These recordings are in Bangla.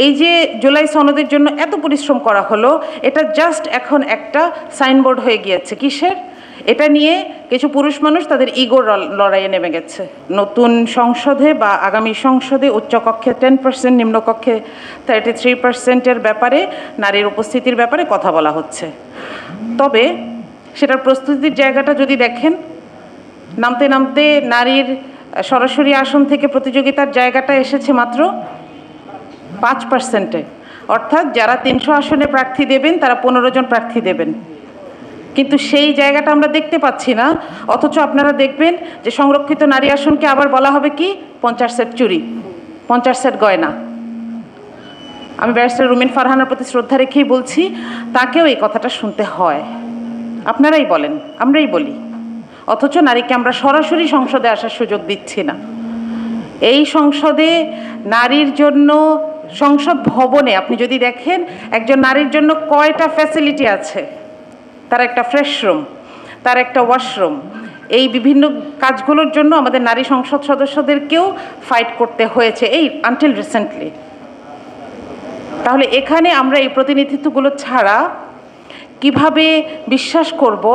এই যে জুলাই সনদের জন্য এত পরিশ্রম করা হলো, এটা জাস্ট এখন একটা সাইনবোর্ড হয়ে গিয়েছে। কিসের? এটা নিয়ে কিছু পুরুষ মানুষ তাদের ইগোর লড়াইয়ে নেমে গেছে। নতুন সংসদে বা আগামী সংসদে উচ্চকক্ষে 10%, নিম্নকক্ষে 33%-এর ব্যাপারে, নারীর উপস্থিতির ব্যাপারে কথা বলা হচ্ছে। তবে সেটার প্রস্তুতির জায়গাটা যদি দেখেন, নামতে নামতে নারীর সরাসরি আসন থেকে প্রতিযোগিতার জায়গাটা এসেছে মাত্র 5%-এ। অর্থাৎ যারা 300 আসনে প্রার্থী দেবেন তারা 15 জন প্রার্থী দেবেন, কিন্তু সেই জায়গাটা আমরা দেখতে পাচ্ছি না। অথচ আপনারা দেখবেন যে সংরক্ষিত নারী আসনকে আবার বলা হবে কি 50 সেট চুরি, 50 সেট গয়না। আমি ব্যারিস্টার রুমিন ফারহানার প্রতি শ্রদ্ধা রেখেই বলছি, তাকেও এই কথাটা শুনতে হয়। আপনারাই বলেন, আমরাই বলি, অথচ নারীকে আমরা সরাসরি সংসদে আসার সুযোগ দিচ্ছি না। এই সংসদে নারীর জন্য, সংসদ ভবনে আপনি যদি দেখেন একজন নারীর জন্য কয়টা ফ্যাসিলিটি আছে। তার একটা ফ্রেশ রুম, তার একটা ওয়াশরুম। এই বিভিন্ন কাজগুলোর জন্য আমাদের নারী সংসদ সদস্যদেরকেও ফাইট করতে হয়েছে এই আনটিল রিসেন্টলি। তাহলে এখানে আমরা এই প্রতিনিধিত্বগুলো ছাড়া কিভাবে বিশ্বাস করব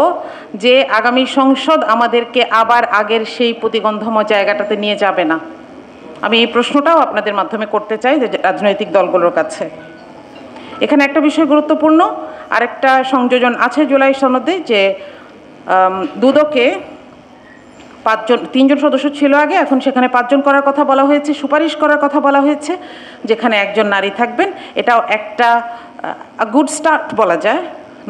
যে আগামী সংসদ আমাদেরকে আবার আগের সেই প্রতিগন্ধময় জায়গাটাতে নিয়ে যাবে না? আমি এই প্রশ্নটাও আপনাদের মাধ্যমে করতে চাই যে রাজনৈতিক দলগুলোর কাছে। এখানে একটা বিষয় গুরুত্বপূর্ণ, আরেকটা সংযোজন আছে জুলাই সনদে, যে দুদকে 3 জন সদস্য ছিল আগে, এখন সেখানে 5 জন করার কথা বলা হয়েছে, সুপারিশ করার কথা বলা হয়েছে, যেখানে একজন নারী থাকবেন। এটাও একটা গুড স্টার্ট বলা যায়,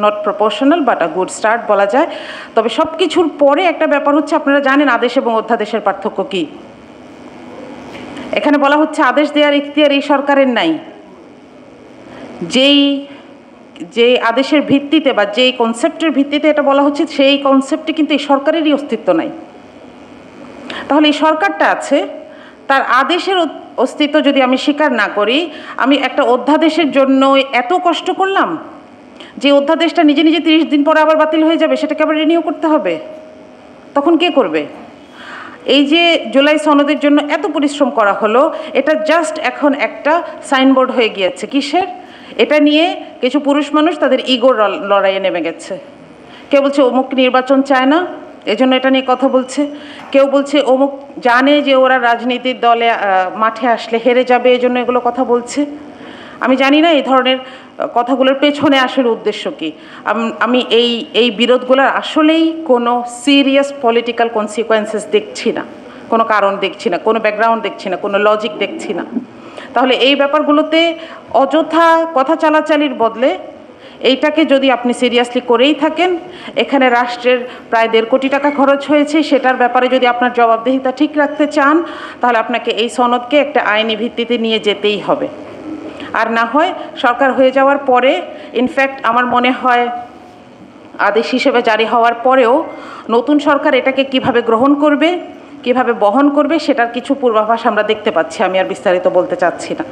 not proportional but a good start বলা যায়। তবে সব কিছুর পরে একটা ব্যাপার হচ্ছে, আপনারা জানেন আদেশ এবং অধ্যাদেশের পার্থক্য কী। এখানে বলা হচ্ছে আদেশ দেওয়ার ইখতিয়ার এই সরকারের নাই। যে আদেশের ভিত্তিতে বা যেই কনসেপ্টের ভিত্তিতে এটা বলা হচ্ছে, সেই কনসেপ্টে কিন্তু এই সরকারেরই অস্তিত্ব নাই। তাহলে এই সরকারটা আছে, তার আদেশের অস্তিত্ব যদি আমি স্বীকার না করি, আমি একটা অধ্যাদেশের জন্য এত কষ্ট করলাম, যে অধ্যাদেশটা নিজে নিজে 30 দিন পরে আবার বাতিল হয়ে যাবে, সেটাকে আবার রিনিউ করতে হবে, তখন কে করবে? এই যে জুলাই সনদের জন্য এত পরিশ্রম করা হলো, এটা জাস্ট এখন একটা সাইনবোর্ড হয়ে গিয়েছে। কিসের? এটা নিয়ে কিছু পুরুষ মানুষ তাদের ইগোর লড়াইয়ে নেমে গেছে। কেউ বলছে অমুক নির্বাচন চায় না, এজন্য এটা নিয়ে কথা বলছে। কেউ বলছে অমুক জানে যে ওরা রাজনীতির দলে মাঠে আসলে হেরে যাবে, এজন্য এগুলো কথা বলছে। আমি জানি না এই ধরনের কথাগুলোর পেছনে আসলে উদ্দেশ্য কী। আমি এই বিরোধগুলোর আসলেই কোনো সিরিয়াস পলিটিক্যাল কনসিকোয়েন্সেস দেখছি না, কোনো কারণ দেখছি না, কোনো ব্যাকগ্রাউন্ড দেখছি না, কোনো লজিক দেখছি না। তাহলে এই ব্যাপারগুলোতে অযথা কথা চালাচালির বদলে এইটাকে যদি আপনি সিরিয়াসলি করেই থাকেন, এখানে রাষ্ট্রের প্রায় 1.5 কোটি টাকা খরচ হয়েছে, সেটার ব্যাপারে যদি আপনার জবাবদিহিতা ঠিক রাখতে চান, তাহলে আপনাকে এই সনদকে একটা আইনি ভিত্তিতে নিয়ে যেতেই হবে। আর না হয় সরকার হয়ে যাওয়ার পরে, ইনফ্যাক্ট আমার মনে হয় আদেশ হিসেবে জারি হওয়ার পরেও নতুন সরকার এটাকে কিভাবে গ্রহণ করবে, কিভাবে বহন করবে, সেটার কিছু পূর্বাভাস আমরা দেখতে পাচ্ছি। আমি আর বিস্তারিত বলতে চাচ্ছি না।